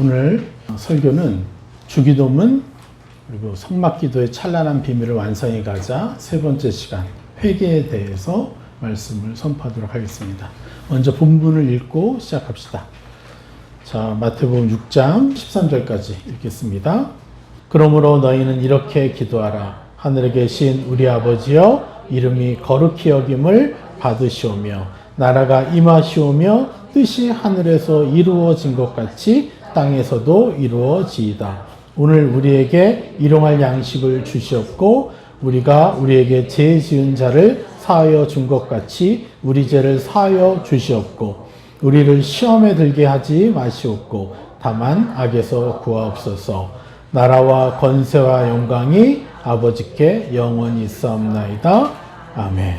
오늘 설교는 주기도문 그리고 성막기도의 찬란한 비밀을 완성해 가자 세 번째 시간 회개에 대해서 말씀을 선포하도록 하겠습니다. 먼저 본문을 읽고 시작합시다. 자, 마태복음 6장 13절까지 읽겠습니다. 그러므로 너희는 이렇게 기도하라. 하늘에 계신 우리 아버지여, 이름이 거룩히 여김을 받으시오며 나라가 임하시오며 뜻이 하늘에서 이루어진 것 같이 땅에서도 이루어지이다. 오늘 우리에게 일용할 양식을 주시옵고 우리가 우리에게 죄 지은 자를 사하여 준 것 같이 우리 죄를 사하여 주시옵고 우리를 시험에 들게 하지 마시옵고 다만 악에서 구하옵소서. 나라와 권세와 영광이 아버지께 영원히 있사옵나이다. 아멘.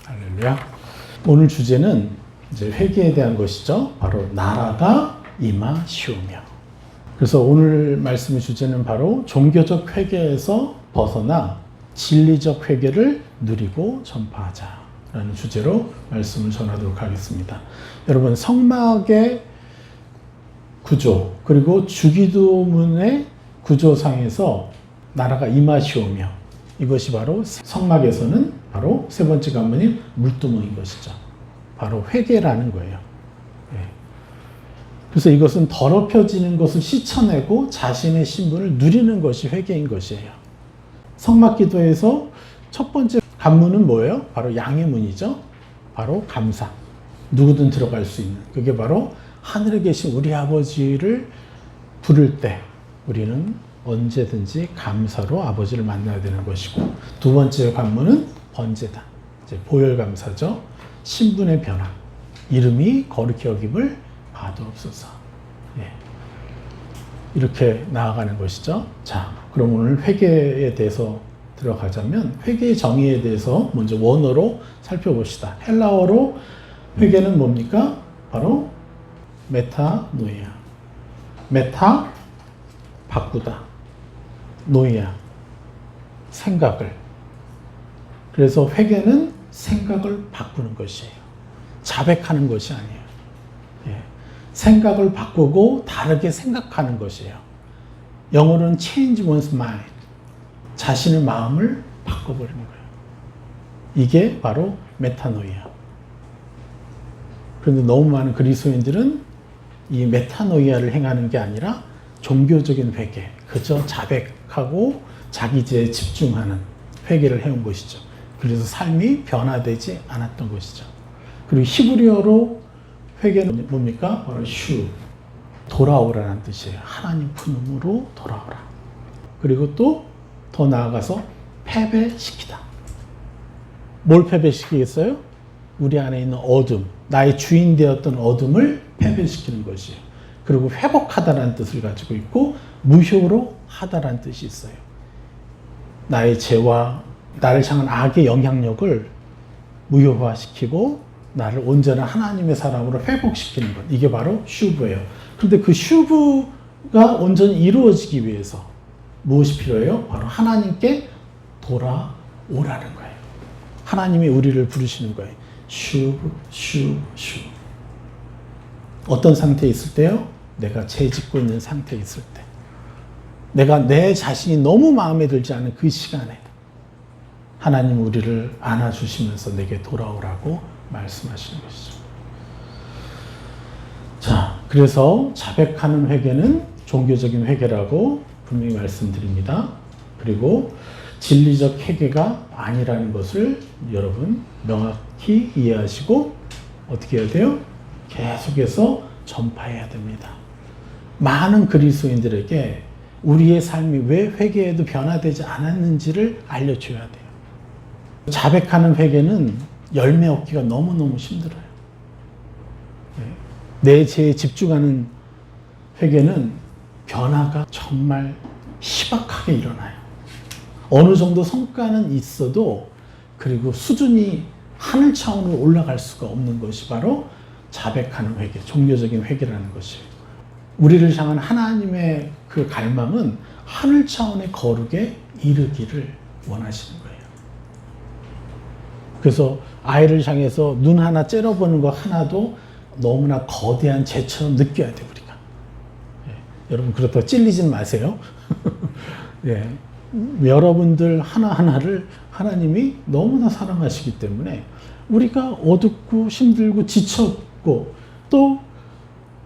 할렐루야. 오늘 주제는 이제 회개에 대한 것이죠. 바로 나라가 임하시오며. 그래서 오늘 말씀의 주제는 바로 종교적 회개에서 벗어나 진리적 회개를 누리고 전파하자라는 주제로 말씀을 전하도록 하겠습니다. 여러분, 성막의 구조 그리고 주기도문의 구조상에서 나라가 임하시오며, 이것이 바로 성막에서는 바로 세 번째 관문인 물두멍인 것이죠. 바로 회개라는 거예요. 그래서 이것은 더럽혀지는 것을 씻어내고 자신의 신분을 누리는 것이 회개인 것이에요. 성막기도에서 첫 번째 관문은 뭐예요? 바로 양의 문이죠. 바로 감사. 누구든 들어갈 수 있는. 그게 바로 하늘에 계신 우리 아버지를 부를 때 우리는 언제든지 감사로 아버지를 만나야 되는 것이고, 두 번째 관문은 번제다. 이제 보혈감사죠. 신분의 변화. 이름이 거룩히 여김을 받으옵소서. 이렇게 나아가는 것이죠. 자, 그럼 오늘 회개에 대해서 들어가자면 회개의 정의에 대해서 먼저 원어로 살펴봅시다. 헬라어로 회개는 뭡니까? 바로 메타노이아. 메타, 바꾸다. 노이아, 생각을. 그래서 회개는 생각을 바꾸는 것이에요. 자백하는 것이 아니에요. 생각을 바꾸고 다르게 생각하는 것이에요. 영어로는 change one's mind. 자신의 마음을 바꿔버리는 거예요. 이게 바로 메타노이아. 그런데 너무 많은 그리스도인들은 이 메타노이아를 행하는 게 아니라 종교적인 회개, 그저 자백하고 자기 죄에 집중하는 회개를 해온 것이죠. 그래서 삶이 변화되지 않았던 것이죠. 그리고 히브리어로 회개는 뭡니까? 바로 슈, 돌아오라는 뜻이에요. 하나님 품으로 돌아오라. 그리고 또 더 나아가서 패배시키다. 뭘 패배시키겠어요? 우리 안에 있는 어둠, 나의 주인 되었던 어둠을 패배시키는 것이에요. 그리고 회복하다라는 뜻을 가지고 있고 무효로 하다라는 뜻이 있어요. 나의 죄와 나를 향한 악의 영향력을 무효화시키고 나를 온전한 하나님의 사람으로 회복시키는 것. 이게 바로 슈브예요. 그런데 그 슈브가 온전히 이루어지기 위해서 무엇이 필요해요? 바로 하나님께 돌아오라는 거예요. 하나님이 우리를 부르시는 거예요. 슈브, 슈브, 슈브. 어떤 상태에 있을 때요? 내가 죄 짓고 있는 상태에 있을 때. 내가 내 자신이 너무 마음에 들지 않은 그 시간에 하나님 우리를 안아주시면서 내게 돌아오라고 말씀하시는 것이죠. 자, 그래서 자백하는 회개는 종교적인 회개라고 분명히 말씀드립니다. 그리고 진리적 회개가 아니라는 것을 여러분 명확히 이해하시고 어떻게 해야 돼요? 계속해서 전파해야 됩니다. 많은 그리스도인들에게 우리의 삶이 왜 회개에도 변화되지 않았는지를 알려줘야 돼요. 자백하는 회개는 열매 얻기가 너무너무 힘들어요. 내 죄에 집중하는 회개는 변화가 정말 희박하게 일어나요. 어느 정도 성과는 있어도 그리고 수준이 하늘 차원으로 올라갈 수가 없는 것이 바로 자백하는 회개, 종교적인 회개라는 것이에요. 우리를 향한 하나님의 그 갈망은 하늘 차원의 거룩에 이르기를 원하시는 거예요. 그래서 아이를 향해서 눈 하나 째려보는 거 하나도 너무나 거대한 죄처럼 느껴야 돼요, 우리가. 여러분 그렇다고 찔리진 마세요. 예. 여러분들 하나하나를 하나님이 너무나 사랑하시기 때문에 우리가 어둡고 힘들고 지쳤고 또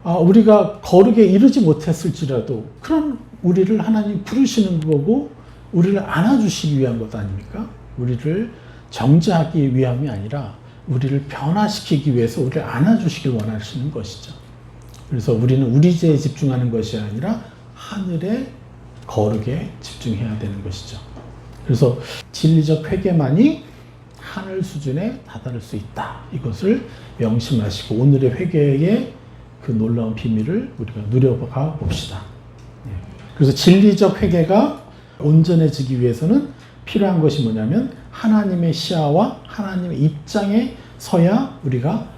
우리가 거룩에 이르지 못했을지라도 그런 우리를 하나님 부르시는 거고 우리를 안아주시기 위한 것 아닙니까? 우리를 정죄하기 위함이 아니라 우리를 변화시키기 위해서 우리를 안아주시길 원하시는 것이죠. 그래서 우리는 우리 죄에 집중하는 것이 아니라 하늘의 거룩에 집중해야 되는 것이죠. 그래서 진리적 회개만이 하늘 수준에 다다를 수 있다. 이것을 명심하시고 오늘의 회개의 그 놀라운 비밀을 우리가 누려가 봅시다. 그래서 진리적 회개가 온전해지기 위해서는 필요한 것이 뭐냐면 하나님의 시야와 하나님의 입장에 서야 우리가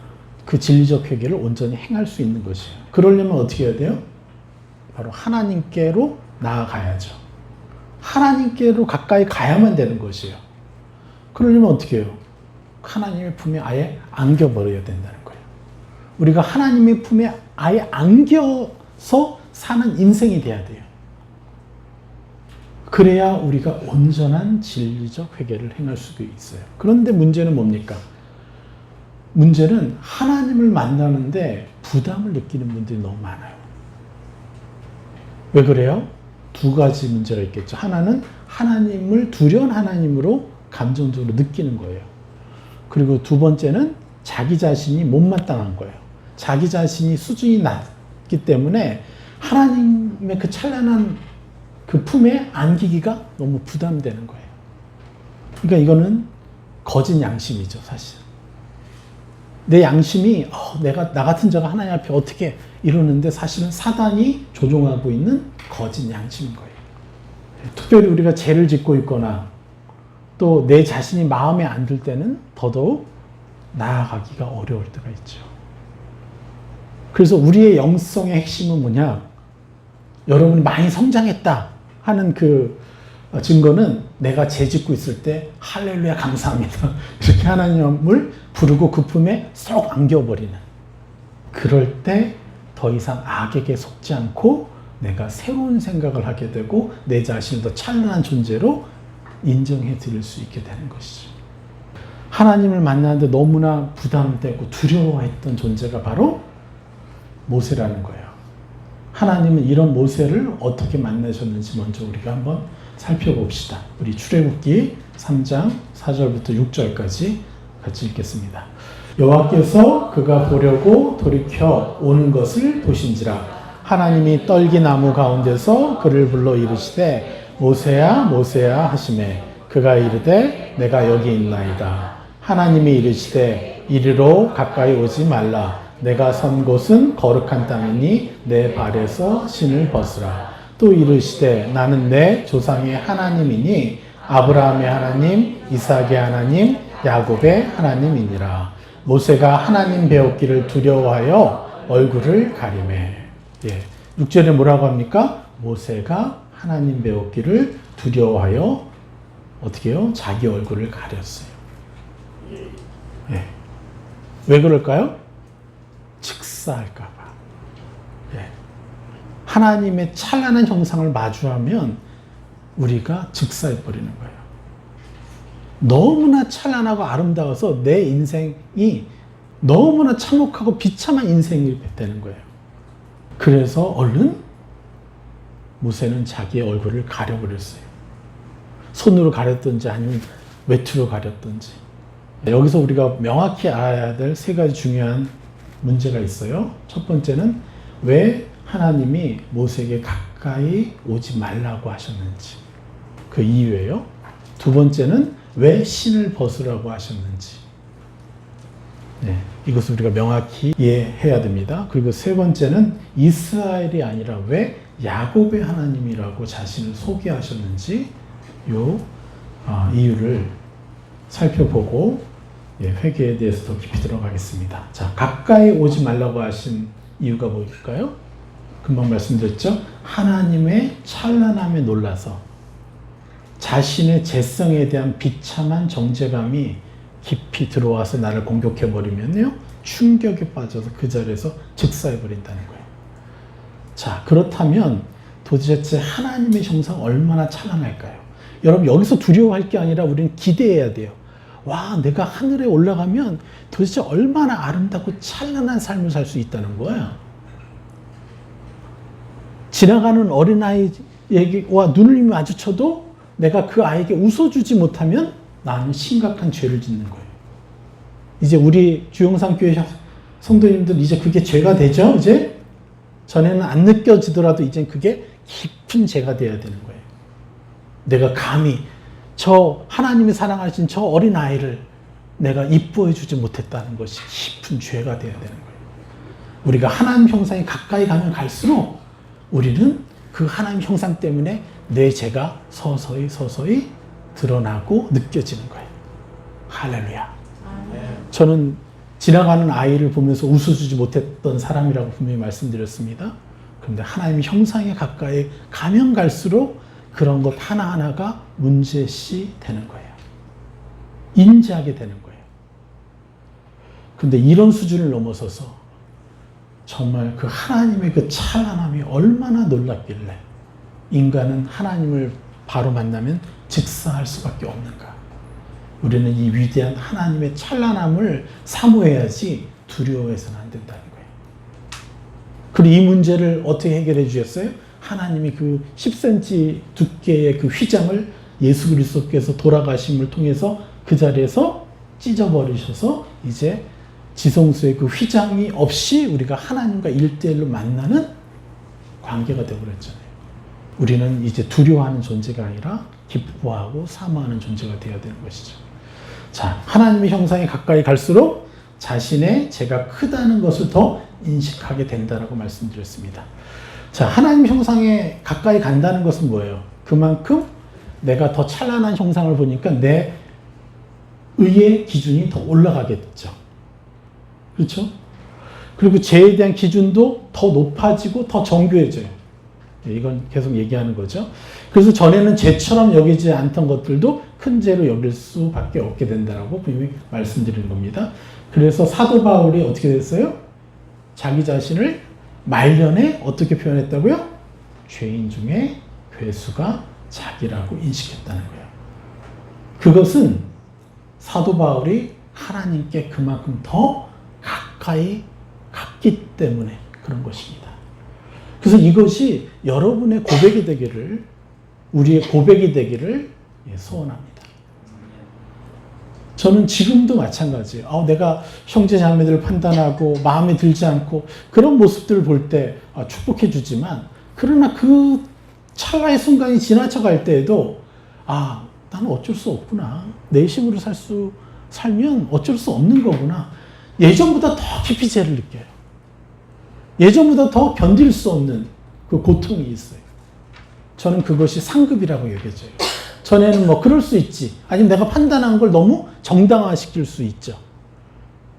그 진리적 회개를 온전히 행할 수 있는 것이에요. 그러려면 어떻게 해야 돼요? 바로 하나님께로 나아가야죠. 하나님께로 가까이 가야만 되는 것이에요. 그러려면 어떻게 해요? 하나님의 품에 아예 안겨버려야 된다는 거예요. 우리가 하나님의 품에 아예 안겨서 사는 인생이 돼야 돼요. 그래야 우리가 온전한 진리적 회개를 행할 수가 있어요. 그런데 문제는 뭡니까? 문제는 하나님을 만나는데 부담을 느끼는 분들이 너무 많아요. 왜 그래요? 두 가지 문제가 있겠죠. 하나는 하나님을 두려운 하나님으로 감정적으로 느끼는 거예요. 그리고 두 번째는 자기 자신이 못마땅한 거예요. 자기 자신이 수준이 낮기 때문에 하나님의 그 찬란한 그 품에 안기기가 너무 부담되는 거예요. 그러니까 이거는 거짓 양심이죠, 사실. 내 양심이 내가 나 같은 자가 하나님 앞에 어떻게 이러는데 사실은 사단이 조종하고 있는 거짓 양심인 거예요. 특별히 우리가 죄를 짓고 있거나 또 내 자신이 마음에 안 들 때는 더더욱 나아가기가 어려울 때가 있죠. 그래서 우리의 영성의 핵심은 뭐냐? 여러분이 많이 성장했다 하는 그 증거는 내가 죄 짓고 있을 때 할렐루야 감사합니다. 이렇게 하나님을 부르고 그 품에 쏙 안겨버리는. 그럴 때 더 이상 악에게 속지 않고 내가 새로운 생각을 하게 되고 내 자신을 더 찬란한 존재로 인정해 드릴 수 있게 되는 것이죠. 하나님을 만나는데 너무나 부담되고 두려워했던 존재가 바로 모세라는 거예요. 하나님은 이런 모세를 어떻게 만나셨는지 먼저 우리가 한번 살펴봅시다. 우리 출애굽기 3장 4절부터 6절까지 같이 읽겠습니다. 여호와께서 그가 보려고 돌이켜 오는 것을 보신지라 하나님이 떨기나무 가운데서 그를 불러 이르시되 모세야 모세야 하시매 그가 이르되 내가 여기 있나이다. 하나님이 이르시되 이리로 가까이 오지 말라. 내가 선 곳은 거룩한 땅이니 내 발에서 신을 벗으라. 또 이르시되 나는 내 조상의 하나님이니 아브라함의 하나님, 이삭의 하나님, 야곱의 하나님이니라. 모세가 하나님 배웠기를 두려워하여 얼굴을 가리매. 6절에 뭐라고 합니까? 모세가 하나님 배웠기를 두려워하여 어떻게 해요? 자기 얼굴을 가렸어요. 왜 그럴까요? 즉사할까봐. 하나님의 찬란한 형상을 마주하면 우리가 즉사해버리는 거예요. 너무나 찬란하고 아름다워서 내 인생이 너무나 참혹하고 비참한 인생이 되는 거예요. 그래서 얼른 모세는 자기의 얼굴을 가려버렸어요. 손으로 가렸든지 아니면 외투로 가렸든지. 여기서 우리가 명확히 알아야 될 세 가지 중요한 문제가 있어요. 첫 번째는 왜 하나님이 모세에게 가까이 오지 말라고 하셨는지 그 이유예요. 두 번째는 왜 신을 벗으라고 하셨는지 이것을 우리가 명확히 이해해야 됩니다. 그리고 세 번째는 이스라엘이 아니라 왜 야곱의 하나님이라고 자신을 소개하셨는지 이유를 살펴보고 회개에 대해서 더 깊이 들어가겠습니다. 자, 가까이 오지 말라고 하신 이유가 뭘까요? 금방 말씀드렸죠. 하나님의 찬란함에 놀라서 자신의 죄성에 대한 비참한 정죄감이 깊이 들어와서 나를 공격해버리면요 충격에 빠져서 그 자리에서 즉사해버린다는 거예요. 자, 그렇다면 도대체 하나님의 형상 얼마나 찬란할까요? 여러분, 여기서 두려워할 게 아니라 우리는 기대해야 돼요. 와, 내가 하늘에 올라가면 도대체 얼마나 아름답고 찬란한 삶을 살 수 있다는 거야. 지나가는 어린아이와 눈을 마주쳐도 내가 그 아이에게 웃어주지 못하면 나는 심각한 죄를 짓는 거예요. 이제 우리 주영상교회 성도님들 이제 그게 죄가 되죠? 이제 전에는 안 느껴지더라도 이제 그게 깊은 죄가 돼야 되는 거예요. 내가 감히 저 하나님이 사랑하신 저 어린아이를 내가 이뻐해 주지 못했다는 것이 깊은 죄가 돼야 되는 거예요. 우리가 하나님 형상에 가까이 가면 갈수록 우리는 그 하나님 형상 때문에 내 죄가 서서히 드러나고 느껴지는 거예요. 할렐루야. 저는 지나가는 아이를 보면서 웃어주지 못했던 사람이라고 분명히 말씀드렸습니다. 그런데 하나님의 형상에 가까이 가면 갈수록 그런 것 하나하나가 문제시 되는 거예요. 인지하게 되는 거예요. 그런데 이런 수준을 넘어서서 정말 그 하나님의 그 찬란함이 얼마나 놀랍길래 인간은 하나님을 바로 만나면 직사할 수밖에 없는가. 우리는 이 위대한 하나님의 찬란함을 사모해야지 두려워해서는 안 된다는 거예요. 그리고 이 문제를 어떻게 해결해 주셨어요? 하나님이 그 10cm 두께의 그 휘장을 예수 그리스도께서 돌아가심을 통해서 그 자리에서 찢어버리셔서 이제 지성소의 그 휘장이 없이 우리가 하나님과 1대1로 만나는 관계가 되어버렸잖아요. 우리는 이제 두려워하는 존재가 아니라 기뻐하고 사모하는 존재가 되어야 되는 것이죠. 자, 하나님의 형상에 가까이 갈수록 자신의 죄가 크다는 것을 더 인식하게 된다라고 말씀드렸습니다. 자, 하나님 형상에 가까이 간다는 것은 뭐예요? 그만큼 내가 더 찬란한 형상을 보니까 내 의의 기준이 더 올라가겠죠. 그렇죠? 그리고 죄에 대한 기준도 더 높아지고 더 정교해져요. 이건 계속 얘기하는 거죠. 그래서 전에는 죄처럼 여기지 않던 것들도 큰 죄로 여길 수밖에 없게 된다라고 분명히 말씀드리는 겁니다. 그래서 사도 바울이 어떻게 됐어요? 자기 자신을 말년에 어떻게 표현했다고요? 죄인 중에 괴수가 자기라고 인식했다는 거예요. 그것은 사도 바울이 하나님께 그만큼 더 가까이 갔기 때문에 그런 것입니다. 그래서 이것이 여러분의 고백이 되기를, 우리의 고백이 되기를 소원합니다. 저는 지금도 마찬가지예요. 내가 형제 자매들을 판단하고 마음에 들지 않고 그런 모습들을 볼 때 축복해 주지만, 그러나 그 찰나의 순간이 지나쳐갈 때에도 나는 어쩔 수 없구나. 내 힘으로 살면 어쩔 수 없는 거구나. 예전보다 더 깊이 죄를 느껴요. 예전보다 더 견딜 수 없는 그 고통이 있어요. 저는 그것이 상급이라고 여겨져요. 전에는 뭐 그럴 수 있지. 아니면 내가 판단한 걸 너무 정당화시킬 수 있죠.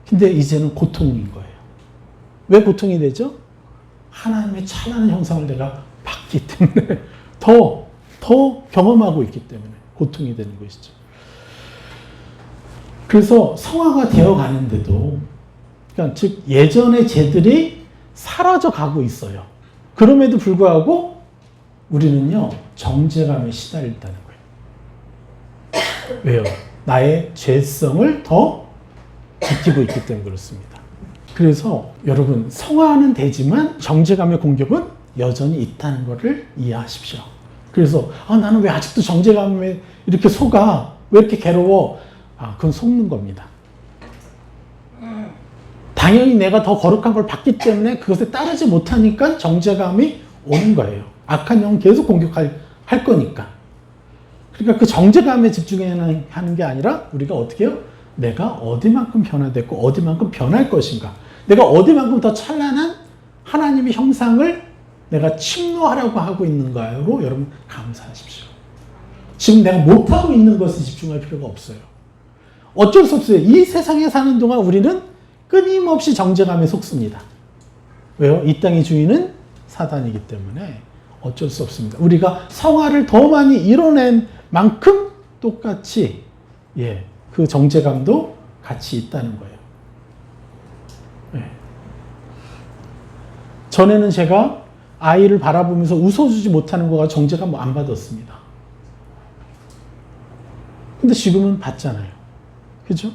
근데 이제는 고통인 거예요. 왜 고통이 되죠? 하나님의 찬란한 형상을 내가 봤기 때문에 더 경험하고 있기 때문에 고통이 되는 것이죠. 그래서 성화가 되어 가는데도, 그러니까 즉 예전의 죄들이 사라져 가고 있어요. 그럼에도 불구하고 우리는요, 정죄감에 시달린다는 거예요. 왜요? 나의 죄성을 더 지키고 있기 때문에 그렇습니다. 그래서 여러분, 성화는 되지만 정죄감의 공격은 여전히 있다는 것을 이해하십시오. 그래서 나는 왜 아직도 정죄감에 이렇게 속아? 왜 이렇게 괴로워? 그건 속는 겁니다. 당연히 내가 더 거룩한 걸 받기 때문에 그것에 따르지 못하니까 정죄감이 오는 거예요. 악한 영은 계속 공격할 거니까. 그러니까 그 정죄감에 집중하는 게 아니라 우리가 어떻게 해요? 내가 어디만큼 변화됐고 어디만큼 변할 것인가. 내가 어디만큼 더 찬란한 하나님의 형상을 내가 침노하려고 하고 있는가로 여러분 감사하십시오. 지금 내가 못하고 있는 것에 집중할 필요가 없어요. 어쩔 수 없어요. 이 세상에 사는 동안 우리는 끊임없이 정죄감에 속습니다. 왜요? 이 땅의 주인은 사단이기 때문에 어쩔 수 없습니다. 우리가 성화를 더 많이 이뤄낸 만큼 똑같이 그 정죄감도 같이 있다는 거예요. 전에는 제가 아이를 바라보면서 웃어주지 못하는 거가 정죄가 뭐 안 받았습니다. 근데 지금은 받잖아요. 그죠?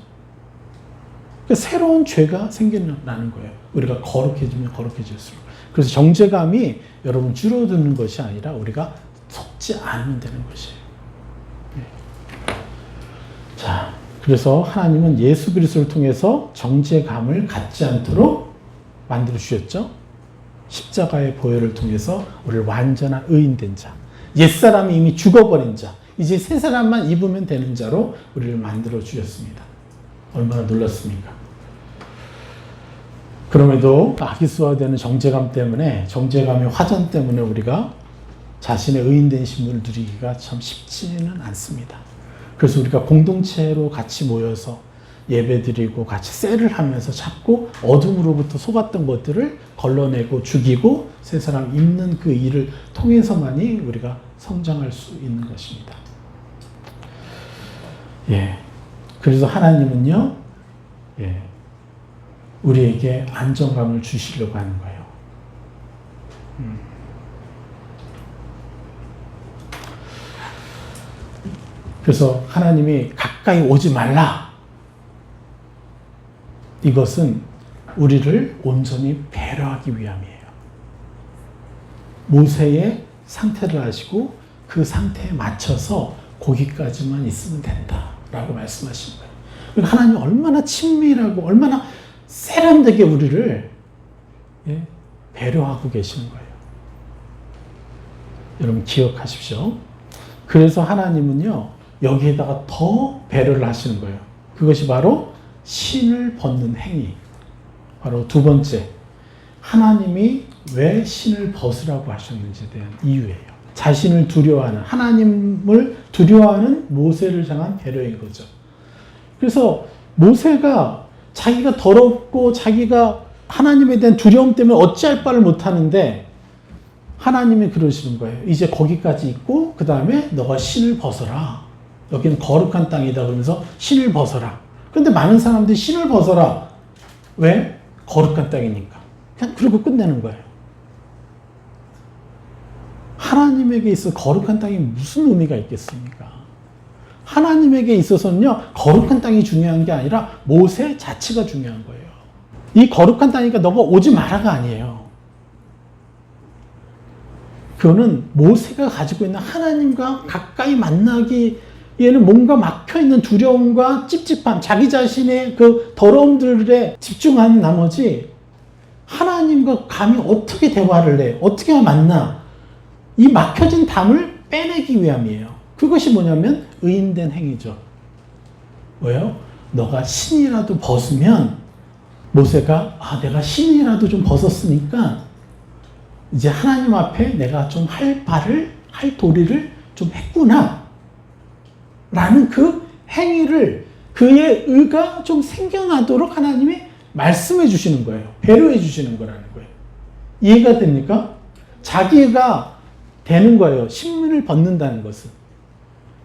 그러니까 새로운 죄가 생겨나는 거예요. 우리가 거룩해지면 거룩해질수록. 그래서 정죄감이 여러분 줄어드는 것이 아니라 우리가 속지 않으면 되는 것이에요. 네. 자, 그래서 하나님은 예수 그리스도를 통해서 정죄감을 갖지 않도록 만들어 주셨죠. 십자가의 보혈을 통해서 우리를 완전한 의인된 자, 옛사람이 이미 죽어버린 자, 이제 새 사람만 입으면 되는 자로 우리를 만들어 주셨습니다. 얼마나 놀랐습니까? 그럼에도 아기수화되는 정죄감 때문에, 정죄감의 화전 때문에 우리가 자신의 의인된 신분을 누리기가 참 쉽지는 않습니다. 그래서 우리가 공동체로 같이 모여서 예배드리고 같이 셀을 하면서 자꾸 어둠으로부터 속았던 것들을 걸러내고 죽이고 새 사람 입는 그 일을 통해서만이 우리가 성장할 수 있는 것입니다. 예. 그래서 하나님은요, 예, 우리에게 안정감을 주시려고 하는 거예요. 그래서 하나님이 가까이 오지 말라. 이것은 우리를 온전히 배려하기 위함이에요. 모세의 상태를 아시고 그 상태에 맞춰서 거기까지만 있으면 된다라고 말씀하신 거예요. 그러니까 하나님이 얼마나 친밀하고 얼마나 세련되게 우리를 배려하고 계시는 거예요. 여러분 기억하십시오. 그래서 하나님은요, 여기에다가 더 배려를 하시는 거예요. 그것이 바로 신을 벗는 행위. 바로 두 번째, 하나님이 왜 신을 벗으라고 하셨는지에 대한 이유예요. 자신을 두려워하는, 하나님을 두려워하는 모세를 향한 배려인 거죠. 그래서 모세가 자기가 더럽고 자기가 하나님에 대한 두려움 때문에 어찌할 바를 못하는데 하나님이 그러시는 거예요. 이제 거기까지 있고 그 다음에 너가 신을 벗어라. 여기는 거룩한 땅이다 그러면서 신을 벗어라. 그런데 많은 사람들이 신을 벗어라. 왜? 거룩한 땅이니까. 그냥 그러고 끝내는 거예요. 하나님에게 있어 거룩한 땅이 무슨 의미가 있겠습니까? 하나님에게 있어서는요, 거룩한 땅이 중요한 게 아니라 모세 자체가 중요한 거예요. 이 거룩한 땅이니까 너가 오지 마라가 아니에요. 그거는 모세가 가지고 있는 하나님과 가까이 만나기에는 뭔가 막혀있는 두려움과 찝찝함, 자기 자신의 그 더러움들에 집중하는 나머지 하나님과 감히 어떻게 대화를 해, 어떻게 만나, 이 막혀진 담을 빼내기 위함이에요. 그것이 뭐냐면 의인된 행위죠. 왜요? 너가 신이라도 벗으면 모세가 내가 신이라도 좀 벗었으니까 이제 하나님 앞에 내가 좀 할 도리를 좀 했구나 라는 그 행위를, 그의 의가 좀 생겨나도록 하나님이 말씀해 주시는 거예요. 배려해 주시는 거라는 거예요. 이해가 됩니까? 자기가 되는 거예요. 신문을 벗는다는 것은.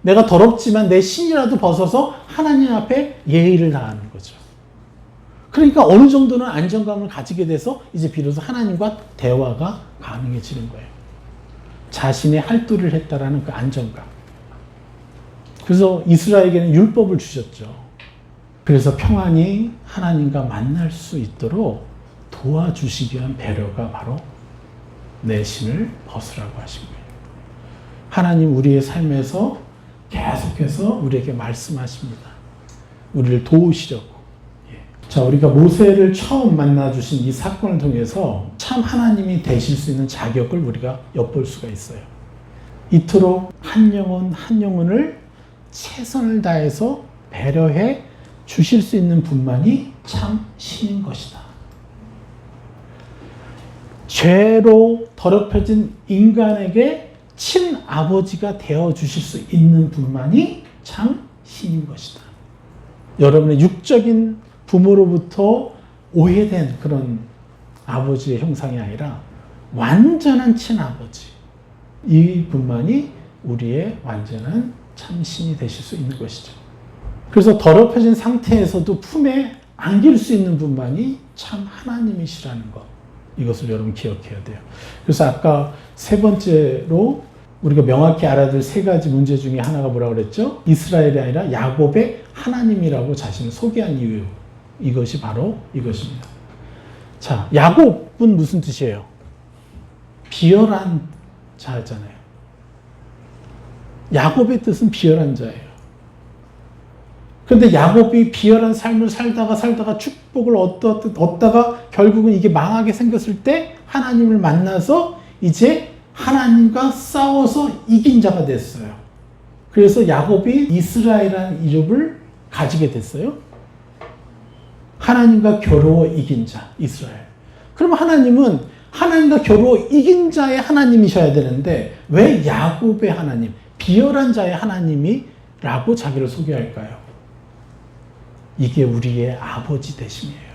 내가 더럽지만 내 신이라도 벗어서 하나님 앞에 예의를 다하는 거죠. 그러니까 어느 정도는 안정감을 가지게 돼서 이제 비로소 하나님과 대화가 가능해지는 거예요. 자신의 할 도리를 했다라는 그 안정감. 그래서 이스라엘에게는 율법을 주셨죠. 그래서 평안히 하나님과 만날 수 있도록 도와주시기 위한 배려가 바로 내 신을 벗으라고 하신 거예요. 하나님 우리의 삶에서 계속해서 우리에게 말씀하십니다. 우리를 도우시려고. 자, 우리가 모세를 처음 만나주신 이 사건을 통해서 참 하나님이 되실 수 있는 자격을 우리가 엿볼 수가 있어요. 이토록 한 영혼 한 영혼을 최선을 다해서 배려해 주실 수 있는 분만이 참 신인 것이다. 죄로 더럽혀진 인간에게 친아버지가 되어주실 수 있는 분만이 참 신인 것이다. 여러분의 육적인 부모로부터 오해된 그런 아버지의 형상이 아니라 완전한 친아버지, 이 분만이 우리의 완전한 참신이 되실 수 있는 것이죠. 그래서 더럽혀진 상태에서도 품에 안길 수 있는 분만이 참 하나님이시라는 것, 이것을 여러분 기억해야 돼요. 그래서 아까 세 번째로 우리가 명확히 알아야 될 세 가지 문제 중에 하나가 뭐라고 그랬죠? 이스라엘이 아니라 야곱의 하나님이라고 자신을 소개한 이유. 이것이 바로 이것입니다. 자, 야곱은 무슨 뜻이에요? 비열한 자잖아요. 야곱의 뜻은 비열한 자예요. 그런데 야곱이 비열한 삶을 살다가 축복을 얻다가 결국은 이게 망하게 생겼을 때 하나님을 만나서 이제 하나님과 싸워서 이긴 자가 됐어요. 그래서 야곱이 이스라엘이라는 이름을 가지게 됐어요. 하나님과 겨루어 이긴 자, 이스라엘. 그럼 하나님은 하나님과 겨루어 이긴 자의 하나님이셔야 되는데 왜 야곱의 하나님, 비열한 자의 하나님이라고 자기를 소개할까요? 이게 우리의 아버지 되심이에요.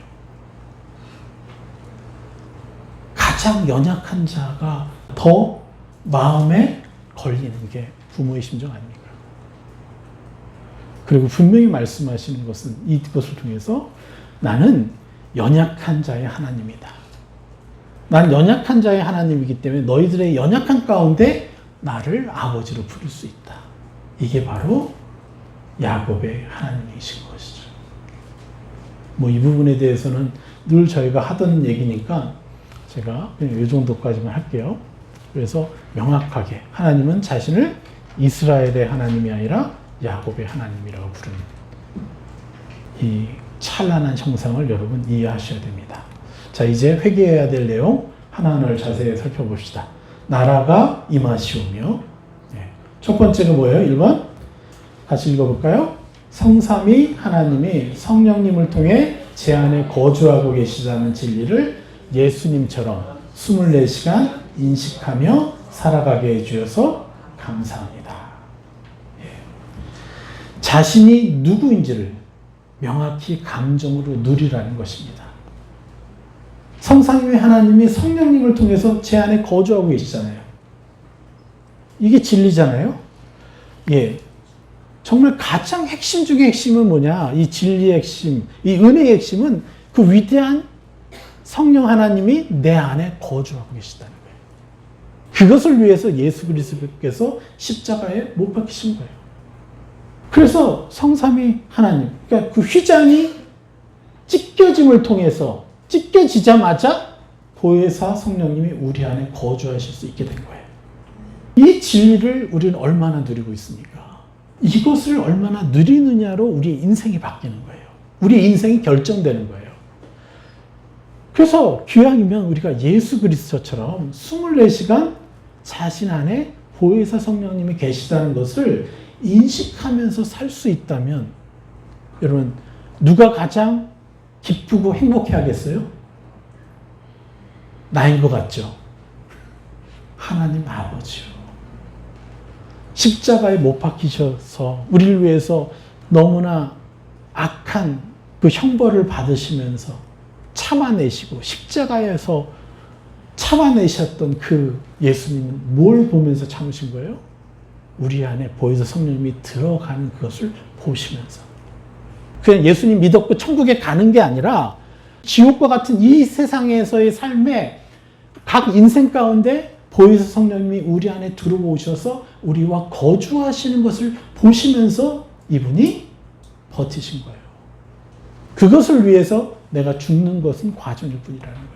가장 연약한 자가 더 마음에 걸리는 게 부모의 심정 아닙니까? 그리고 분명히 말씀하시는 것은 이것을 통해서 나는 연약한 자의 하나님이다. 난 연약한 자의 하나님이기 때문에 너희들의 연약한 가운데 나를 아버지로 부를 수 있다. 이게 바로 야곱의 하나님이신 것이죠. 뭐 이 부분에 대해서는 늘 저희가 하던 얘기니까 제가 그냥 이 정도까지만 할게요. 그래서 명확하게 하나님은 자신을 이스라엘의 하나님이 아니라 야곱의 하나님이라고 부르는 이 찬란한 형상을 여러분 이해하셔야 됩니다. 자, 이제 회개해야 될 내용 하나하나를 자세히 살펴봅시다. 나라가 임하시오며, 첫 번째가 뭐예요? 1번 같이 읽어볼까요? 성삼위 하나님이 성령님을 통해 제 안에 거주하고 계시다는 진리를 예수님처럼 24시간 인식하며 살아가게 해주셔서 감사합니다. 자신이 누구인지를 명확히 감정으로 누리라는 것입니다. 성삼위 하나님이 성령님을 통해서 제 안에 거주하고 계시잖아요. 이게 진리잖아요. 예. 정말 가장 핵심 중의 핵심은 뭐냐? 이 진리의 핵심, 이 은혜의 핵심은 그 위대한 성령 하나님이 내 안에 거주하고 계시다는 거예요. 그것을 위해서 예수 그리스도께서 십자가에 못 박히신 거예요. 그래서 성삼위 하나님, 그러니까 그 휘장이 찢겨짐을 통해서 찢겨지자마자 보혜사 성령님이 우리 안에 거주하실 수 있게 된 거예요. 이 진리를 우리는 얼마나 누리고 있습니까? 이것을 얼마나 누리느냐로 우리의 인생이 바뀌는 거예요. 우리의 인생이 결정되는 거예요. 그래서 기왕이면 우리가 예수 그리스도처럼 24시간 자신 안에 보혜사 성령님이 계시다는 것을 인식하면서 살 수 있다면 여러분 누가 가장 기쁘고 행복해 하겠어요? 나인 것 같죠? 하나님 아버지요. 십자가에 못 박히셔서 우리를 위해서 너무나 악한 그 형벌을 받으시면서 참아내시고 십자가에서 참아내셨던 그 예수님은 뭘 보면서 참으신 거예요? 우리 안에 보혜사 성령님이 들어가는 그것을 보시면서. 그냥 예수님 믿었고 천국에 가는 게 아니라 지옥과 같은 이 세상에서의 삶에 각 인생 가운데 보혜사 성령님이 우리 안에 들어오셔서 우리와 거주하시는 것을 보시면서 이분이 버티신 거예요. 그것을 위해서 내가 죽는 것은 과정일 뿐이라는 거예요.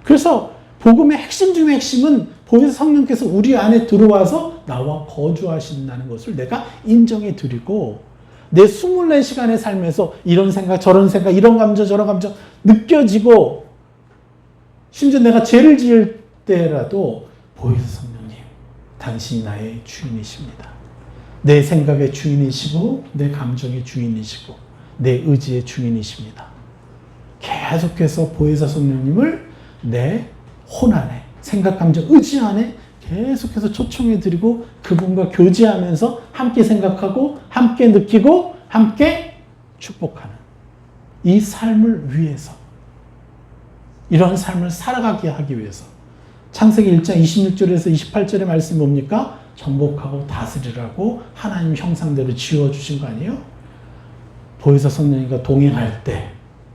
그래서 복음의 핵심 중의 핵심은 보혜사 성령께서 우리 안에 들어와서 나와 거주하신다는 것을 내가 인정해 드리고 내 24시간의 삶에서 이런 생각 저런 생각 이런 감정 저런 감정 느껴지고 심지어 내가 죄를 지을 때라도 보혜사 성령님 당신이 나의 주인이십니다. 내 생각의 주인이시고 내 감정의 주인이시고 내 의지의 주인이십니다. 계속해서 보혜사 성령님을 내 혼 안에 생각, 감정, 의지 안에 계속해서 초청해 드리고 그분과 교제하면서 함께 생각하고 함께 느끼고 함께 축복하는 이 삶을 위해서 이런 삶을 살아가게 하기 위해서 창세기 1장 26절에서 28절의 말씀이 뭡니까? 정복하고 다스리라고 하나님 형상대로 지어주신 거 아니에요? 보혜사 성령님과 동행할 때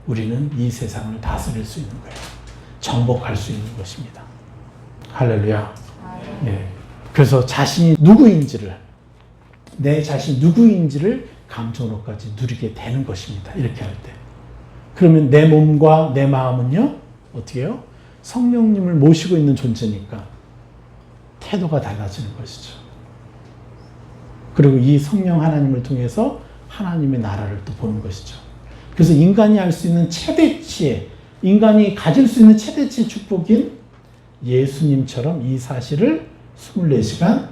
우리는 이 세상을 다스릴 수 있는 거예요. 정복할 수 있는 것입니다. 할렐루야. 예. 그래서 자신이 누구인지를, 내 자신이 누구인지를 감정으로까지 누리게 되는 것입니다. 이렇게 할 때. 그러면 내 몸과 내 마음은요, 어떻게 해요? 성령님을 모시고 있는 존재니까 태도가 달라지는 것이죠. 그리고 이 성령 하나님을 통해서 하나님의 나라를 또 보는 것이죠. 그래서 인간이 할 수 있는 최대치의, 인간이 가질 수 있는 최대치의 축복인 예수님처럼 이 사실을 24시간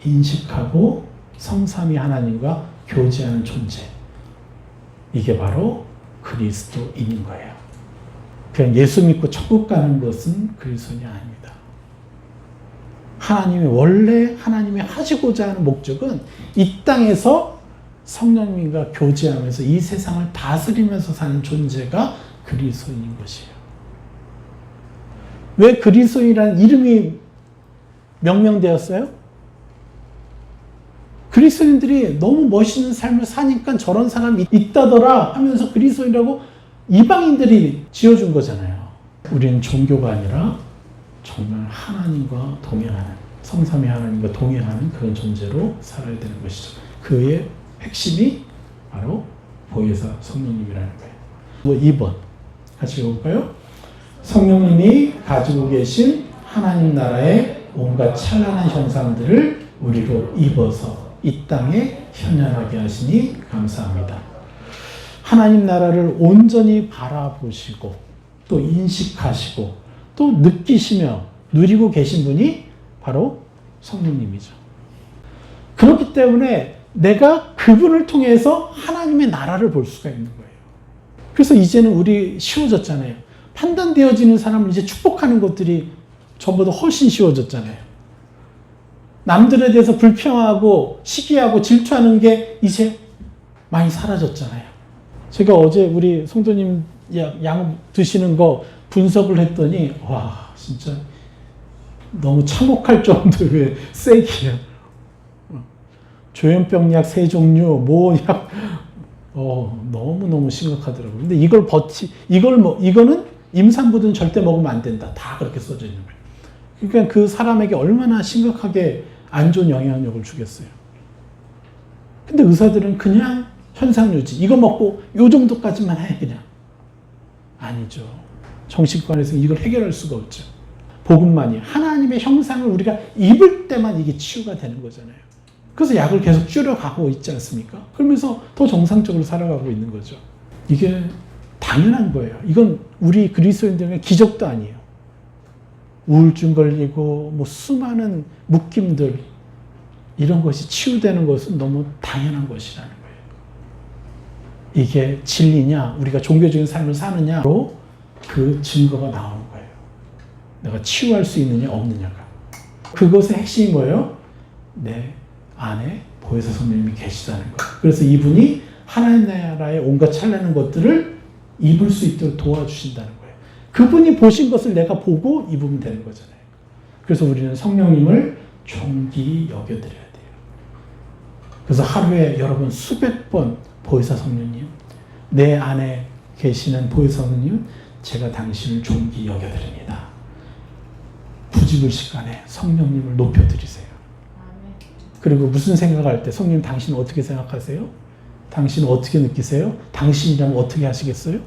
인식하고 성삼위 하나님과 교제하는 존재. 이게 바로 그리스도인인 거예요. 그냥 예수 믿고 천국 가는 것은 그리스도인이 아닙니다. 하나님이 원래 하나님이 하시고자 하는 목적은 이 땅에서 성령님과 교제하면서 이 세상을 다스리면서 사는 존재가 그리스도인인 것이에요. 왜 그리스도인이라는 이름이 명명되었어요? 그리스도인들이 너무 멋있는 삶을 사니까 저런 사람이 있다더라 하면서 그리스도인이라고 이방인들이 지어준 거잖아요. 우리는 종교가 아니라 정말 하나님과 동행하는, 성삼위 하나님과 동행하는 그런 존재로 살아야 되는 것이죠. 그의 핵심이 바로 보혜사 성령님이라는 거예요. 2번 같이 읽어볼까요? 성령님이 가지고 계신 하나님 나라의 온갖 찬란한 형상들을 우리로 입어서 이 땅에 현현하게 하시니 감사합니다. 하나님 나라를 온전히 바라보시고 또 인식하시고 또 느끼시며 누리고 계신 분이 바로 성령님이죠. 그렇기 때문에 내가 그분을 통해서 하나님의 나라를 볼 수가 있는 거예요. 그래서 이제는 우리 쉬워졌잖아요. 판단되어지는 사람을 이제 축복하는 것들이 전보다 훨씬 쉬워졌잖아요. 남들에 대해서 불평하고 시기하고 질투하는 게 이제 많이 사라졌잖아요. 제가 어제 우리 성도님 양 드시는 거 분석을 했더니 와 진짜 너무 참혹할 정도의 세기야. 조현병 약 3종류, 모약 너무너무 심각하더라고요. 근데 이거는 임산부들은 절대 먹으면 안 된다. 다 그렇게 써져 있는 거예요. 그러니까 그 사람에게 얼마나 심각하게 안 좋은 영향력을 주겠어요. 근데 의사들은 그냥 현상 유지. 이거 먹고 요 정도까지만 해 그냥. 아니죠. 정신과에서 이걸 해결할 수가 없죠. 복음만이 하나님의 형상을 우리가 입을 때만 이게 치유가 되는 거잖아요. 그래서 약을 계속 줄여가고 있지 않습니까? 그러면서 더 정상적으로 살아가고 있는 거죠. 이게 당연한 거예요. 이건 우리 그리스도인들의 기적도 아니에요. 우울증 걸리고 뭐 수많은 묶임들 이런 것이 치유되는 것은 너무 당연한 것이라는 거예요. 이게 진리냐 우리가 종교적인 삶을 사느냐로 그 증거가 나오는 거예요. 내가 치유할 수 있느냐 없느냐가. 그것의 핵심이 뭐예요? 내 안에 보혜사 성령님이 계시다는 거예요. 그래서 이분이 하나님 나라의 온갖 찬란한 것들을 입을 수 있도록 도와주신다는 거예요. 그분이 보신 것을 내가 보고 입으면 되는 거잖아요. 그래서 우리는 성령님을 존귀 여겨드려야 돼요. 그래서 하루에 여러분 수백 번 보혜사 성령님, 내 안에 계시는 보혜사 성령님, 제가 당신을 존귀 여겨드립니다. 부지불식간에 성령님을 높여드리세요. 그리고 무슨 생각할 때 성령님 당신은 어떻게 생각하세요? 당신은 어떻게 느끼세요? 당신이라면 어떻게 하시겠어요?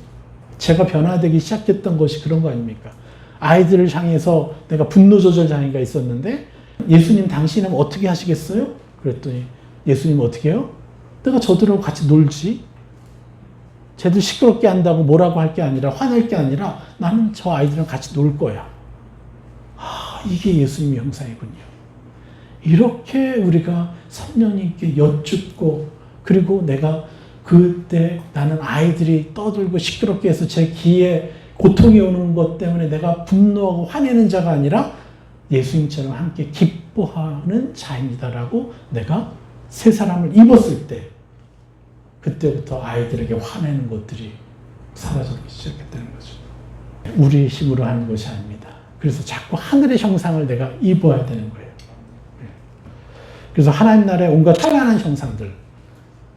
제가 변화되기 시작했던 것이 그런 거 아닙니까? 아이들을 향해서 내가 분노 조절 장애가 있었는데 예수님 당신은 어떻게 하시겠어요? 그랬더니 예수님 어떻게 해요? 내가 저들하고 같이 놀지. 쟤들 시끄럽게 한다고 뭐라고 할 게 아니라 화낼 게 아니라 나는 저 아이들이랑 같이 놀 거야. 이게 예수님의 형상이군요. 이렇게 우리가 성령님께 여쭙고 그리고 내가 그때 나는 아이들이 떠들고 시끄럽게 해서 제 귀에 고통이 오는 것 때문에 내가 분노하고 화내는 자가 아니라 예수님처럼 함께 기뻐하는 자입니다라고 내가 새 사람을 입었을 때 그때부터 아이들에게 화내는 것들이 사라지기 시작했다는 거죠. 우리 힘으로 하는 것이 아닙니다. 그래서 자꾸 하늘의 형상을 내가 입어야 되는 거예요. 그래서 하나님 나라의 온갖 찬란한 형상들,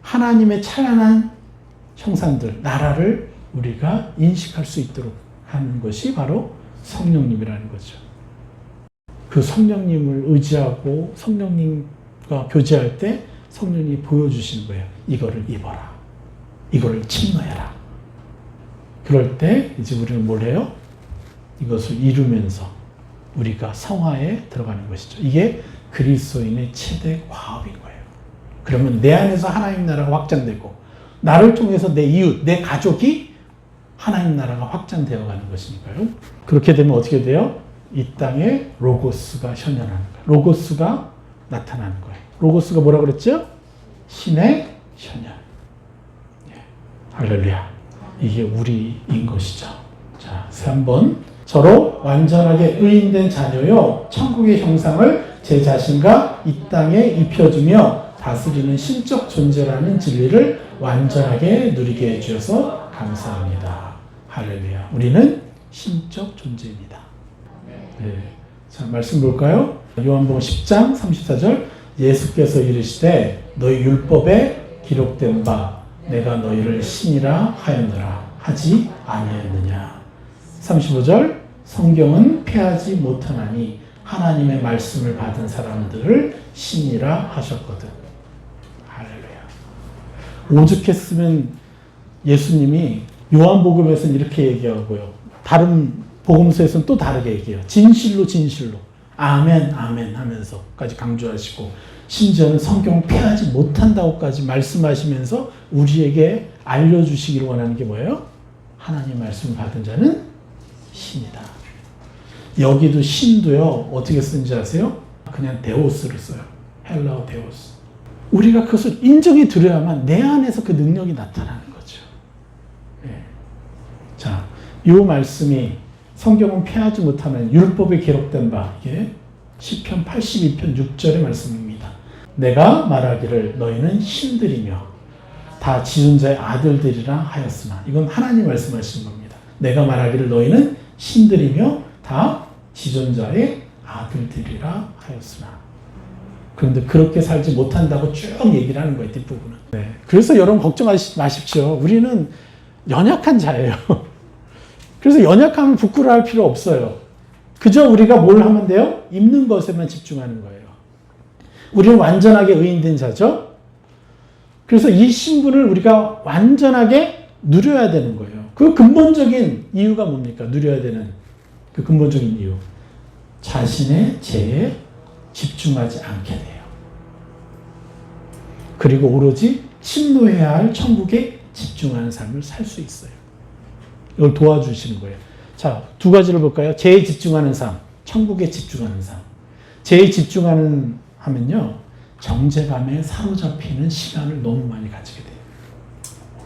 하나님의 찬란한 형상들, 나라를 우리가 인식할 수 있도록 하는 것이 바로 성령님이라는 거죠. 그 성령님을 의지하고 성령님과 교제할 때 성령님이 보여주시는 거예요. 이거를 입어라. 이거를 침노해라. 그럴 때 이제 우리는 뭘 해요? 이것을 이루면서 우리가 성화에 들어가는 것이죠. 이게 그리스도인의 최대 과업인 거예요. 그러면 내 안에서 하나님 나라가 확장되고 나를 통해서 내 이웃, 내 가족이 하나님 나라가 확장되어 가는 것이니까요. 그렇게 되면 어떻게 돼요? 이 땅에 로고스가 현현하는 거예요. 로고스가 나타나는 거예요. 로고스가 뭐라 그랬죠? 신의 현현. 예. 할렐루야. 이게 우리인 것이죠. 자, 3번. 저로 완전하게 의인된 자녀요. 천국의 형상을 제 자신과 이 땅에 입혀주며 다스리는 신적 존재라는 진리를 완전하게 누리게 해주셔서 감사합니다. 할렐루야. 우리는 신적 존재입니다. 네. 자, 말씀 볼까요? 요한복음 10장 34절. 예수께서 이르시되 너희 율법에 기록된 바 내가 너희를 신이라 하였느라 하지 아니하였느냐. 35절. 성경은 폐하지 못하나니 하나님의 말씀을 받은 사람들을 신이라 하셨거든. 할렐루야. 오죽했으면 예수님이 요한복음에서는 이렇게 얘기하고요. 다른 복음서에서는 또 다르게 얘기해요. 진실로 진실로 아멘 아멘 하면서까지 강조하시고 심지어는 성경을 폐하지 못한다고까지 말씀하시면서 우리에게 알려주시기를 원하는 게 뭐예요? 하나님 말씀을 받은 자는 신이다. 여기도 신도요. 어떻게 쓰는지 아세요? 그냥 데오스를 써요. 헬라어 데오스. 우리가 그것을 인정해 드려야만 내 안에서 그 능력이 나타나는 거죠. 네. 자, 이 말씀이 성경은 폐하지 못하는 율법에 기록된 바 이게 시편 82편 6절의 말씀입니다. 내가 말하기를 너희는 신들이며 다 지존자의 아들들이라 하였으나 이건 하나님 말씀하시는 겁니다. 내가 말하기를 너희는 신들이며 다 지존자의 아들들이라 하였으나 그런데 그렇게 살지 못한다고 쭉 얘기를 하는 거예요. 뒷부분은. 네. 그래서 여러분 걱정하지 마십시오. 우리는 연약한 자예요. 그래서 연약함을 부끄러워할 필요 없어요. 그저 우리가 뭘 하면 돼요? 입는 것에만 집중하는 거예요. 우리는 완전하게 의인된 자죠. 그래서 이 신분을 우리가 완전하게 누려야 되는 거예요. 그 근본적인 이유가 뭡니까? 누려야 되는 그 근본적인 이유. 자신의 죄에 집중하지 않게 돼요. 그리고 오로지 침노해야 할 천국에 집중하는 삶을 살 수 있어요. 이걸 도와주시는 거예요. 자, 두 가지를 볼까요? 죄에 집중하는 삶, 천국에 집중하는 삶. 죄에 집중하는 하면요, 정죄감에 사로잡히는 시간을 너무 많이 가지게 돼요.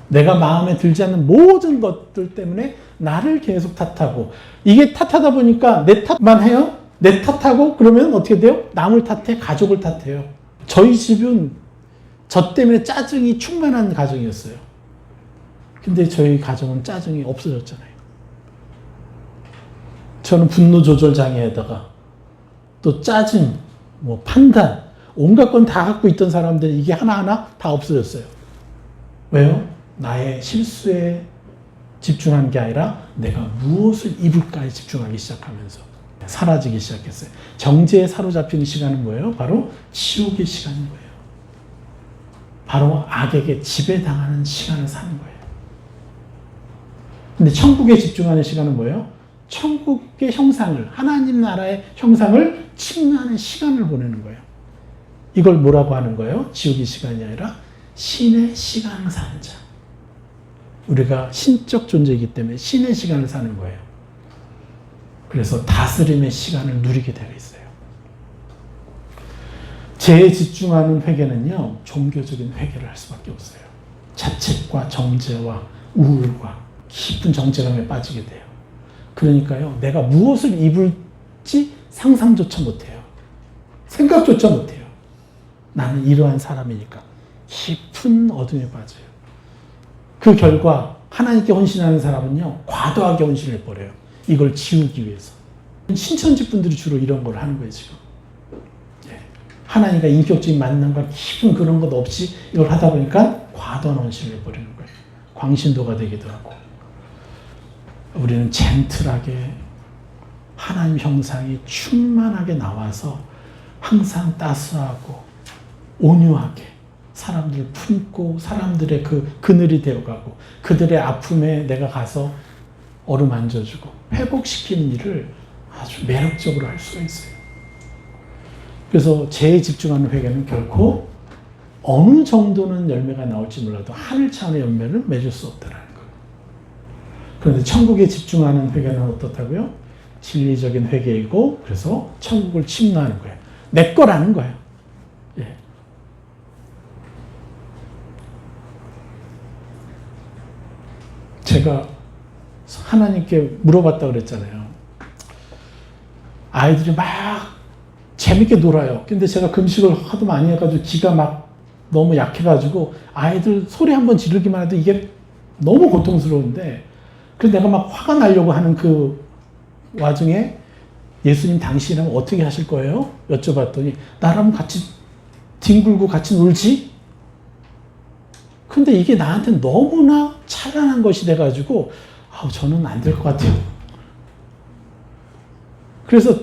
내가 마음에 들지 않는 모든 것들 때문에 나를 계속 탓하고, 이게 탓하다 보니까 내 탓만 해요. 내 탓하고 그러면 어떻게 돼요? 남을 탓해, 가족을 탓해요. 저희 집은 저 때문에 짜증이 충만한 가정이었어요. 근데 저희 가정은 짜증이 없어졌잖아요. 저는 분노 조절 장애에다가 또 짜증, 뭐 판단, 온갖 건 다 갖고 있던 사람들이 이게 하나하나 다 없어졌어요. 왜요? 나의 실수에 집중한 게 아니라 내가 무엇을 입을까에 집중하기 시작하면서 사라지기 시작했어요. 정죄에 사로잡히는 시간은 뭐예요? 바로 지옥의 시간인 거예요. 바로 악에게 지배당하는 시간을 사는 거예요. 근데 천국에 집중하는 시간은 뭐예요? 천국의 형상을, 하나님 나라의 형상을 침노하는 시간을 보내는 거예요. 이걸 뭐라고 하는 거예요? 지옥의 시간이 아니라 신의 시간을 사는 자. 우리가 신적 존재이기 때문에 신의 시간을 사는 거예요. 그래서 다스림의 시간을 누리게 되어 있어요. 죄에 집중하는 회개는요, 종교적인 회개를 할 수밖에 없어요. 자책과 정죄와 우울과 깊은 정죄감에 빠지게 돼요. 그러니까요, 내가 무엇을 입을지 상상조차 못해요. 생각조차 못해요. 나는 이러한 사람이니까 깊은 어둠에 빠져요. 그 결과 하나님께 헌신하는 사람은요, 과도하게 헌신을 버려요. 이걸 지우기 위해서. 신천지 분들이 주로 이런 걸 하는 거예요, 지금. 예. 하나님과 인격적인 만남과 깊은 그런 것 없이 이걸 하다 보니까 과도한 헌신을 버리는 거예요. 광신도가 되기도 하고. 우리는 젠틀하게 하나님 형상이 충만하게 나와서 항상 따스하고 온유하게 사람들을 품고 사람들의 그 그늘이 되어가고 그들의 아픔에 내가 가서 어루만져주고 회복시키는 일을 아주 매력적으로 할 수가 있어요. 그래서 죄에 집중하는 회개는 결코 어느 정도는 열매가 나올지 몰라도 하늘 차원의 열매를 맺을 수 없다는 거예요. 그런데 천국에 집중하는 회개는 어떻다고요? 진리적인 회개이고 그래서 천국을 침노하는 거예요. 내 거라는 거예요. 예. 제가 하나님께 물어봤다고 그랬잖아요. 아이들이 막 재밌게 놀아요. 근데 제가 금식을 하도 많이 해가지고 기가 막 너무 약해가지고 아이들 소리 한번 지르기만 해도 이게 너무 고통스러운데 그래서 내가 막 화가 나려고 하는 그 와중에 예수님 당신이라면 어떻게 하실 거예요? 여쭤봤더니 나랑 같이 뒹굴고 같이 놀지? 근데 이게 나한테 너무나 찬란한 것이 돼가지고 저는 안 될 것 같아요. 그래서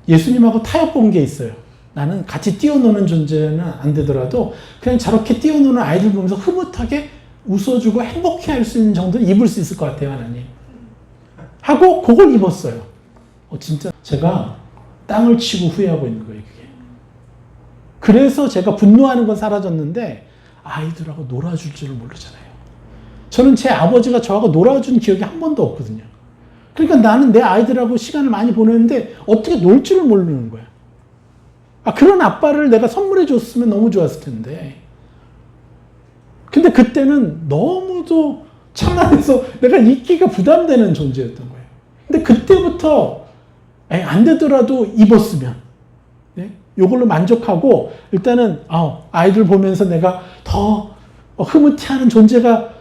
예수님하고 타협 본 게 있어요. 나는 같이 뛰어노는 존재는 안 되더라도 그냥 저렇게 뛰어노는 아이들 보면서 흐뭇하게 웃어주고 행복해 할 수 있는 정도는 입을 수 있을 것 같아요, 하나님. 하고 그걸 입었어요. 진짜 제가 땅을 치고 후회하고 있는 거예요, 그게. 그래서 제가 분노하는 건 사라졌는데 아이들하고 놀아줄 줄을 모르잖아요. 저는 제 아버지가 저하고 놀아준 기억이 한 번도 없거든요. 그러니까 나는 내 아이들하고 시간을 많이 보내는데 어떻게 놀 줄을 모르는 거야. 그런 아빠를 내가 선물해 줬으면 너무 좋았을 텐데. 근데 그때는 너무도 찬란해서 내가 있기가 부담되는 존재였던 거예요. 근데 그때부터 안 되더라도 입었으면 이걸로 만족하고 일단은 아이들 보면서 내가 더 흐뭇해하는 존재가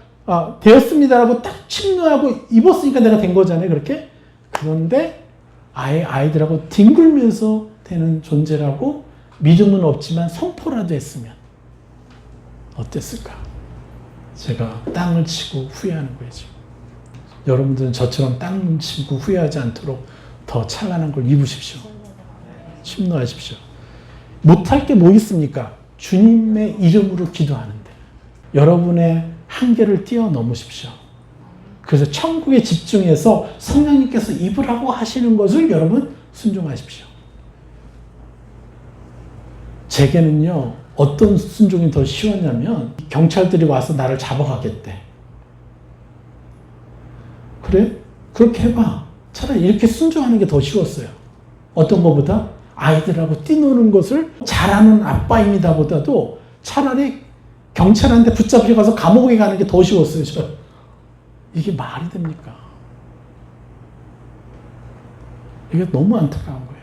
되었습니다라고 딱 침노하고 입었으니까 내가 된 거잖아요. 그렇게. 그런데 아이들하고 뒹굴면서 되는 존재라고 믿음은 없지만 선포라도 했으면 어땠을까? 제가 땅을 치고 후회하는 거예요. 여러분들은 저처럼 땅을 치고 후회하지 않도록 더 찬란한 걸 입으십시오. 침노하십시오. 못할 게 뭐 있습니까? 주님의 이름으로 기도하는데 여러분의 한계를 뛰어넘으십시오. 그래서 천국에 집중해서 성령님께서 입으라고 하시는 것을 여러분 순종하십시오. 제게는요, 어떤 순종이 더 쉬웠냐면 경찰들이 와서 나를 잡아가겠대. 그래? 그렇게 해봐. 차라리 이렇게 순종하는 게 더 쉬웠어요. 어떤 것보다? 아이들하고 뛰노는 것을 잘하는 아빠입니다 보다도 차라리 경찰한테 붙잡혀가서 감옥에 가는 게 더 쉬웠어요. 이게 말이 됩니까? 이게 너무 안타까운 거예요.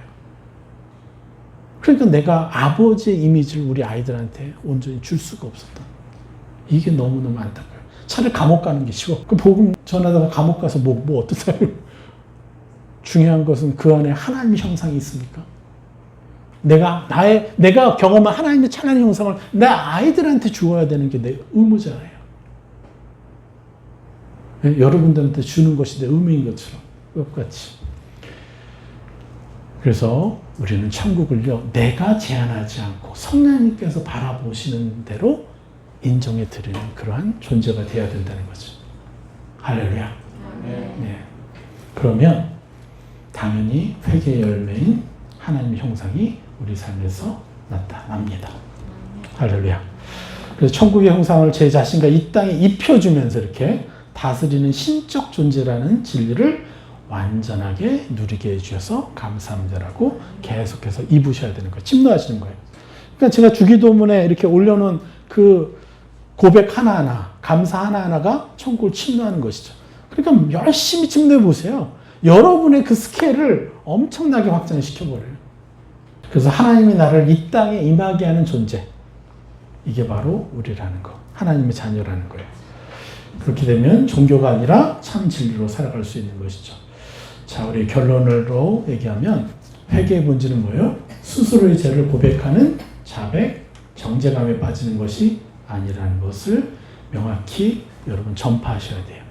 그러니까 내가 아버지의 이미지를 우리 아이들한테 온전히 줄 수가 없었다. 이게 너무너무 안타까워요. 차라리 감옥 가는 게 쉬워. 그 복음 전하다가 감옥 가서 뭐 어떠세요? 중요한 것은 그 안에 하나님의 형상이 있으니까. 내가 경험한 하나님의 찬란한 형상을 내 아이들한테 주어야 되는 게 내 의무잖아요. 네? 여러분들한테 주는 것이 내 의무인 것처럼 똑같이. 그래서 우리는 천국을요, 내가 제한하지 않고 성령님께서 바라보시는 대로 인정해 드리는 그러한 존재가 되어야 된다는 거죠. 할렐루야. 네. 그러면 당연히 회개의 열매인 하나님의 형상이 우리 삶에서 나타납니다. 할렐루야. 그래서 천국의 형상을 제 자신과 이 땅에 입혀주면서 이렇게 다스리는 신적 존재라는 진리를 완전하게 누리게 해주셔서 감사합니다라고 계속해서 입으셔야 되는 거예요. 침노하시는 거예요. 그러니까 제가 주기도문에 이렇게 올려놓은 그 고백 하나하나, 감사 하나하나가 천국을 침노하는 것이죠. 그러니까 열심히 침노해 보세요. 여러분의 그 스케일을 엄청나게 확장시켜버려요. 그래서 하나님이 나를 이 땅에 임하게 하는 존재, 이게 바로 우리라는 거, 하나님의 자녀라는 거예요. 그렇게 되면 종교가 아니라 참 진리로 살아갈 수 있는 것이죠. 자, 우리 결론으로 얘기하면 회개의 본질은 뭐예요? 스스로의 죄를 고백하는 자백, 정죄감에 빠지는 것이 아니라는 것을 명확히 여러분 전파하셔야 돼요.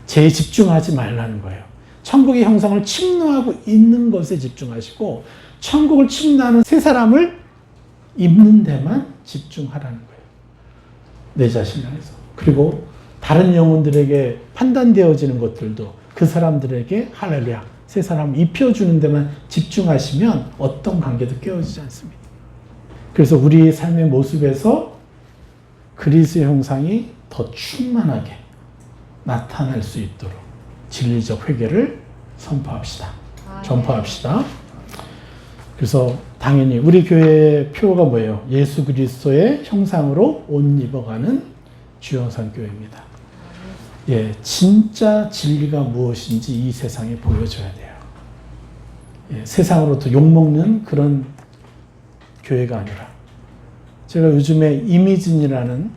재집중하지 말라는 거예요. 천국의 형상을 침노하고 있는 것에 집중하시고 천국을 침노하는 새 사람을 입는 데만 집중하라는 거예요. 내 자신을 향해서. 그리고 다른 영혼들에게 판단되어지는 것들도 그 사람들에게 할렐루야 새 사람을 입혀주는 데만 집중하시면 어떤 관계도 깨어지지 않습니다. 그래서 우리의 삶의 모습에서 그리스도의 형상이 더 충만하게 나타날 수 있도록 진리적 회개를 선포합시다. 전파합시다. 그래서 당연히 우리 교회의 표가 뭐예요? 예수 그리스도의 형상으로 옷 입어가는 주영산 교회입니다. 예, 진짜 진리가 무엇인지 이 세상에 보여줘야 돼요. 예, 세상으로부터 욕먹는 그런 교회가 아니라 제가 요즘에 이미진이라는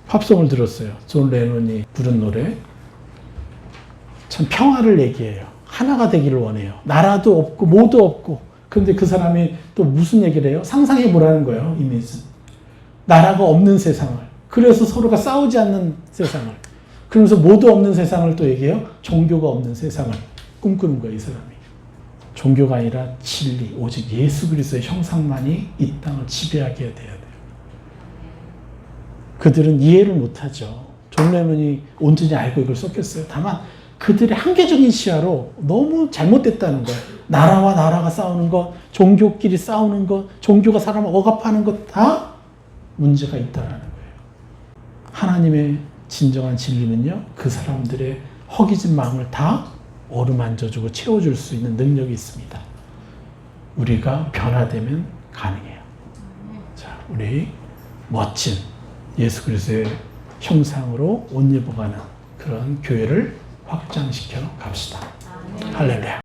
팝송을 들었어요. 존 레논이 부른 노래. 참 평화를 얘기해요. 하나가 되기를 원해요. 나라도 없고 뭐도 없고. 그런데 그 사람이 또 무슨 얘기를 해요? 상상해 보라는 거예요. 이미진. 나라가 없는 세상을. 그래서 서로가 싸우지 않는 세상을. 그러면서 뭐도 없는 세상을 또 얘기해요. 종교가 없는 세상을 꿈꾸는 거예요. 이 사람이. 종교가 아니라 진리, 오직 예수 그리스도의 형상만이 이 땅을 지배하게 돼야 돼요. 그들은 이해를 못하죠. 존 레논이 온전히 알고 이걸 썼겠어요. 다만 그들의 한계적인 시야로 너무 잘못됐다는 거예요. 나라와 나라가 싸우는 것, 종교끼리 싸우는 것, 종교가 사람을 억압하는 것 다 문제가 있다는 거예요. 하나님의 진정한 진리는요. 그 사람들의 허기진 마음을 다 어루만져주고 채워줄 수 있는 능력이 있습니다. 우리가 변화되면 가능해요. 자, 우리 멋진 예수 그리스도의 형상으로 옷 입어가는 그런 교회를 확장시켜 갑시다. 할렐루야.